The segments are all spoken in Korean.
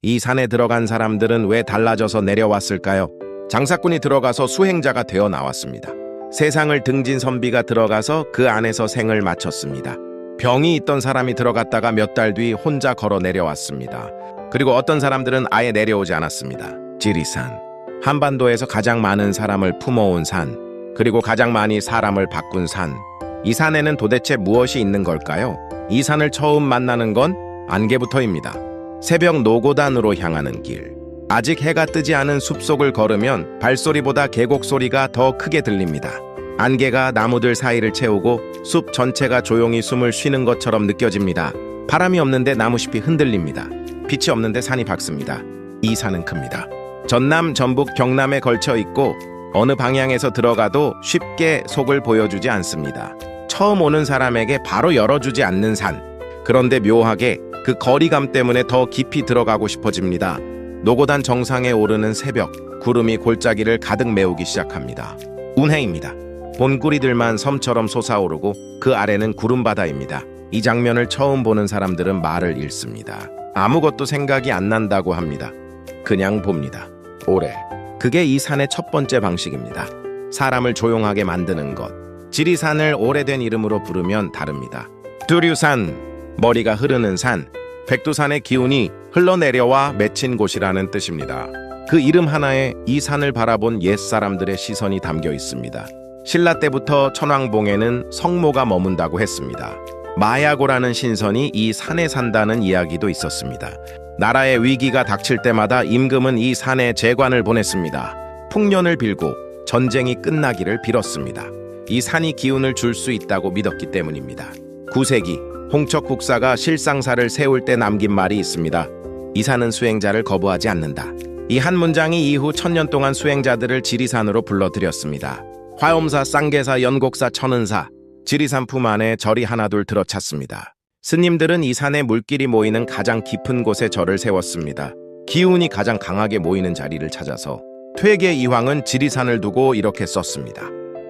이 산에 들어간 사람들은 왜 달라져서 내려왔을까요? 장사꾼이 들어가서 수행자가 되어 나왔습니다. 세상을 등진 선비가 들어가서 그 안에서 생을 마쳤습니다. 병이 있던 사람이 들어갔다가 몇 달 뒤 혼자 걸어 내려왔습니다. 그리고 어떤 사람들은 아예 내려오지 않았습니다. 지리산. 한반도에서 가장 많은 사람을 품어온 산, 그리고 가장 많이 사람을 바꾼 산. 이 산에는 도대체 무엇이 있는 걸까요? 이 산을 처음 만나는 건 안개부터입니다. 새벽 노고단으로 향하는 길. 아직 해가 뜨지 않은 숲속을 걸으면 발소리보다 계곡 소리가 더 크게 들립니다. 안개가 나무들 사이를 채우고 숲 전체가 조용히 숨을 쉬는 것처럼 느껴집니다. 바람이 없는데 나무잎이 흔들립니다. 빛이 없는데 산이 밝습니다. 이 산은 큽니다. 전남, 전북, 경남에 걸쳐 있고 어느 방향에서 들어가도 쉽게 속을 보여주지 않습니다. 처음 오는 사람에게 바로 열어주지 않는 산. 그런데 묘하게 그 거리감 때문에 더 깊이 들어가고 싶어집니다. 노고단 정상에 오르는 새벽, 구름이 골짜기를 가득 메우기 시작합니다. 운해입니다. 본구리들만 섬처럼 솟아오르고 그 아래는 구름바다입니다. 이 장면을 처음 보는 사람들은 말을 잃습니다. 아무것도 생각이 안 난다고 합니다. 그냥 봅니다. 오래. 그게 이 산의 첫 번째 방식입니다. 사람을 조용하게 만드는 것. 지리산을 오래된 이름으로 부르면 다릅니다. 두류산, 머리가 흐르는 산. 백두산의 기운이 흘러내려와 맺힌 곳이라는 뜻입니다. 그 이름 하나에 이 산을 바라본 옛사람들의 시선이 담겨 있습니다. 신라 때부터 천왕봉에는 성모가 머문다고 했습니다. 마야고라는 신선이 이 산에 산다는 이야기도 있었습니다. 나라의 위기가 닥칠 때마다 임금은 이 산에 제관을 보냈습니다. 풍년을 빌고 전쟁이 끝나기를 빌었습니다. 이 산이 기운을 줄 수 있다고 믿었기 때문입니다. 9세기 홍척 국사가 실상사를 세울 때 남긴 말이 있습니다. 이 산은 수행자를 거부하지 않는다. 이 한 문장이 이후 1000년 동안 수행자들을 지리산으로 불러들였습니다. 화엄사, 쌍계사, 연곡사, 천은사, 지리산 품 안에 절이 하나둘 들어찼습니다. 스님들은 이 산에 물길이 모이는 가장 깊은 곳에 절을 세웠습니다. 기운이 가장 강하게 모이는 자리를 찾아서 퇴계 이황은 지리산을 두고 이렇게 썼습니다.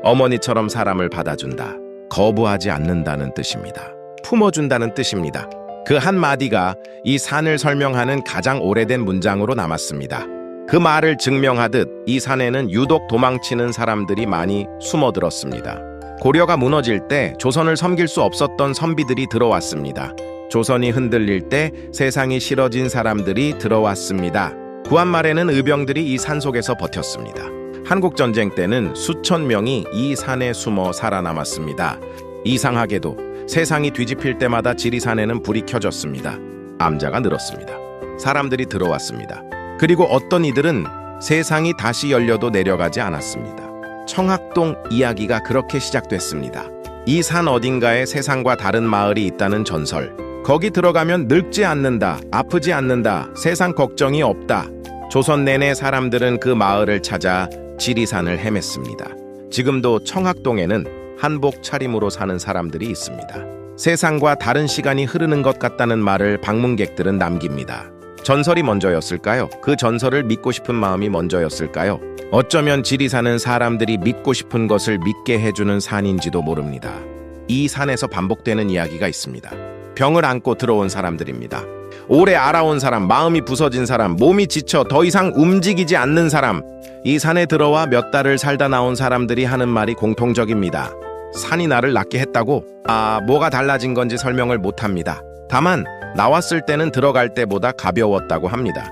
어머니처럼 사람을 받아준다. 거부하지 않는다는 뜻입니다. 품어준다는 뜻입니다. 그 한마디가 이 산을 설명하는 가장 오래된 문장으로 남았습니다. 그 말을 증명하듯 이 산에는 유독 도망치는 사람들이 많이 숨어들었습니다. 고려가 무너질 때 조선을 섬길 수 없었던 선비들이 들어왔습니다. 조선이 흔들릴 때 세상이 싫어진 사람들이 들어왔습니다. 구한 말에는 의병들이 이 산속에서 버텼습니다. 한국전쟁 때는 수천 명이 이 산에 숨어 살아남았습니다. 이상하게도 세상이 뒤집힐 때마다 지리산에는 불이 켜졌습니다. 암자가 늘었습니다. 사람들이 들어왔습니다. 그리고 어떤 이들은 세상이 다시 열려도 내려가지 않았습니다. 청학동 이야기가 그렇게 시작됐습니다. 이 산 어딘가에 세상과 다른 마을이 있다는 전설. 거기 들어가면 늙지 않는다, 아프지 않는다, 세상 걱정이 없다. 조선 내내 사람들은 그 마을을 찾아 지리산을 헤맸습니다. 지금도 청학동에는 한복 차림으로 사는 사람들이 있습니다. 세상과 다른 시간이 흐르는 것 같다는 말을 방문객들은 남깁니다. 전설이 먼저였을까요? 그 전설을 믿고 싶은 마음이 먼저였을까요? 어쩌면 지리산은 사람들이 믿고 싶은 것을 믿게 해주는 산인지도 모릅니다. 이 산에서 반복되는 이야기가 있습니다. 병을 안고 들어온 사람들입니다. 오래 알아온 사람, 마음이 부서진 사람, 몸이 지쳐 더 이상 움직이지 않는 사람. 이 산에 들어와 몇 달을 살다 나온 사람들이 하는 말이 공통적입니다. 산이 나를 낫게 했다고? 뭐가 달라진 건지 설명을 못합니다. 다만 나왔을 때는 들어갈 때보다 가벼웠다고 합니다.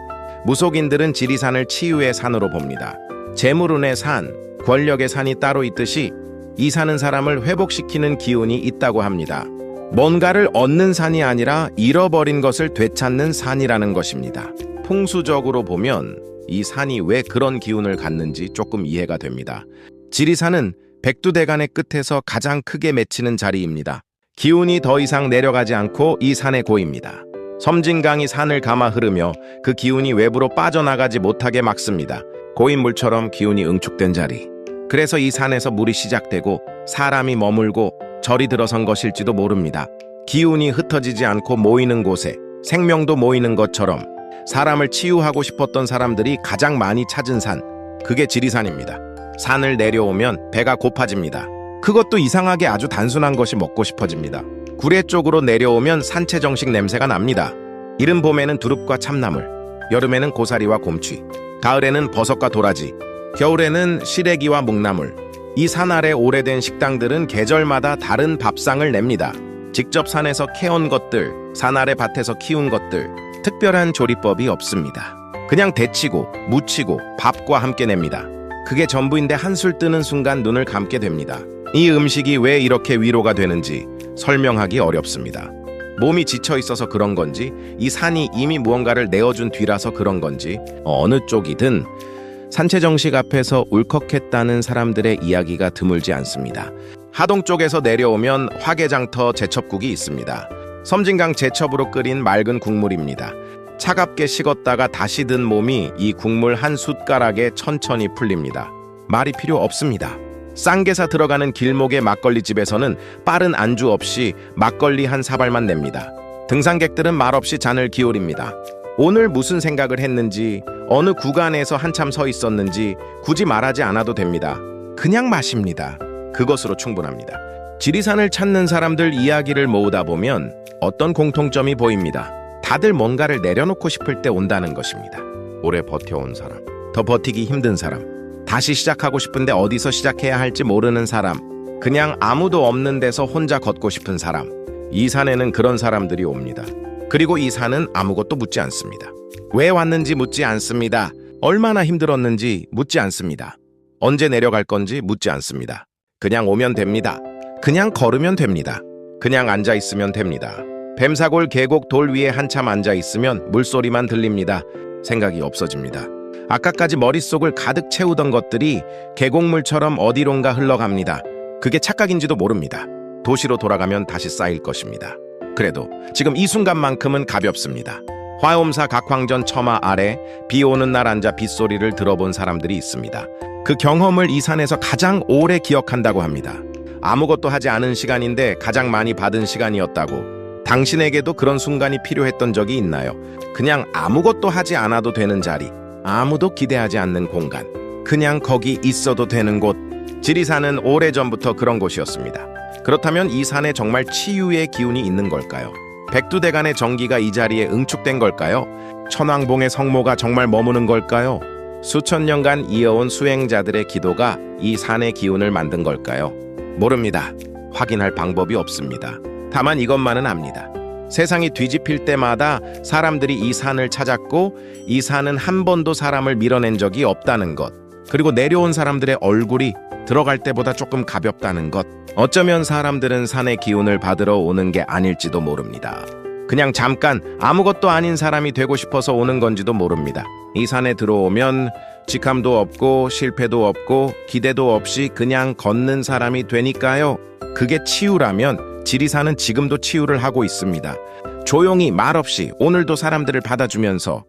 무속인들은 지리산을 치유의 산으로 봅니다. 재물운의 산, 권력의 산이 따로 있듯이 이 산은 사람을 회복시키는 기운이 있다고 합니다. 뭔가를 얻는 산이 아니라 잃어버린 것을 되찾는 산이라는 것입니다. 풍수적으로 보면 이 산이 왜 그런 기운을 갖는지 조금 이해가 됩니다. 지리산은 백두대간의 끝에서 가장 크게 맺히는 자리입니다. 기운이 더 이상 내려가지 않고 이 산에 고입니다. 섬진강이 산을 감아 흐르며 그 기운이 외부로 빠져나가지 못하게 막습니다. 고인 물처럼 기운이 응축된 자리. 그래서 이 산에서 물이 시작되고 사람이 머물고 절이 들어선 것일지도 모릅니다. 기운이 흩어지지 않고 모이는 곳에 생명도 모이는 것처럼 사람을 치유하고 싶었던 사람들이 가장 많이 찾은 산, 그게 지리산입니다. 산을 내려오면 배가 고파집니다. 그것도 이상하게 아주 단순한 것이 먹고 싶어집니다. 구례 쪽으로 내려오면 산채정식 냄새가 납니다. 이른 봄에는 두릅과 참나물, 여름에는 고사리와 곰취, 가을에는 버섯과 도라지, 겨울에는 시래기와 묵나물. 이 산 아래 오래된 식당들은 계절마다 다른 밥상을 냅니다. 직접 산에서 캐온 것들, 산 아래 밭에서 키운 것들, 특별한 조리법이 없습니다. 그냥 데치고 무치고 밥과 함께 냅니다. 그게 전부인데 한술 뜨는 순간 눈을 감게 됩니다. 이 음식이 왜 이렇게 위로가 되는지 설명하기 어렵습니다. 몸이 지쳐 있어서 그런 건지, 이 산이 이미 무언가를 내어준 뒤라서 그런 건지, 어느 쪽이든 산채정식 앞에서 울컥했다는 사람들의 이야기가 드물지 않습니다. 하동 쪽에서 내려오면 화개장터 제첩국이 있습니다. 섬진강 제첩으로 끓인 맑은 국물입니다. 차갑게 식었다가 다시 든 몸이 이 국물 한 숟가락에 천천히 풀립니다. 말이 필요 없습니다. 쌍게사 들어가는 길목의 막걸리집에서는 빠른 안주 없이 막걸리 한 사발만 냅니다. 등산객들은 말없이 잔을 기울입니다. 오늘 무슨 생각을 했는지, 어느 구간에서 한참 서 있었는지 굳이 말하지 않아도 됩니다. 그냥 마십니다. 그것으로 충분합니다. 지리산을 찾는 사람들 이야기를 모으다 보면 어떤 공통점이 보입니다. 다들 뭔가를 내려놓고 싶을 때 온다는 것입니다. 오래 버텨온 사람, 더 버티기 힘든 사람, 다시 시작하고 싶은데 어디서 시작해야 할지 모르는 사람, 그냥 아무도 없는 데서 혼자 걷고 싶은 사람. 이 산에는 그런 사람들이 옵니다. 그리고 이 산은 아무것도 묻지 않습니다. 왜 왔는지 묻지 않습니다. 얼마나 힘들었는지 묻지 않습니다. 언제 내려갈 건지 묻지 않습니다. 그냥 오면 됩니다. 그냥 걸으면 됩니다. 그냥 앉아 있으면 됩니다. 뱀사골 계곡 돌 위에 한참 앉아 있으면 물소리만 들립니다. 생각이 없어집니다. 아까까지 머릿속을 가득 채우던 것들이 계곡물처럼 어디론가 흘러갑니다. 그게 착각인지도 모릅니다. 도시로 돌아가면 다시 쌓일 것입니다. 그래도 지금 이 순간만큼은 가볍습니다. 화엄사 각황전 처마 아래 비 오는 날 앉아 빗소리를 들어본 사람들이 있습니다. 그 경험을 이 산에서 가장 오래 기억한다고 합니다. 아무것도 하지 않은 시간인데 가장 많이 받은 시간이었다고. 당신에게도 그런 순간이 필요했던 적이 있나요? 그냥 아무것도 하지 않아도 되는 자리, 아무도 기대하지 않는 공간, 그냥 거기 있어도 되는 곳. 지리산은 오래전부터 그런 곳이었습니다. 그렇다면 이 산에 정말 치유의 기운이 있는 걸까요? 백두대간의 정기가 이 자리에 응축된 걸까요? 천왕봉의 성모가 정말 머무는 걸까요? 수천 년간 이어온 수행자들의 기도가 이 산의 기운을 만든 걸까요? 모릅니다. 확인할 방법이 없습니다. 다만 이것만은 압니다. 세상이 뒤집힐 때마다 사람들이 이 산을 찾았고, 이 산은 한 번도 사람을 밀어낸 적이 없다는 것, 그리고 내려온 사람들의 얼굴이 들어갈 때보다 조금 가볍다는 것. 어쩌면 사람들은 산의 기운을 받으러 오는 게 아닐지도 모릅니다. 그냥 잠깐 아무것도 아닌 사람이 되고 싶어서 오는 건지도 모릅니다. 이 산에 들어오면 직함도 없고 실패도 없고 기대도 없이 그냥 걷는 사람이 되니까요. 그게 치유라면 지리산은 지금도 치유를 하고 있습니다. 조용히 말없이 오늘도 사람들을 받아주면서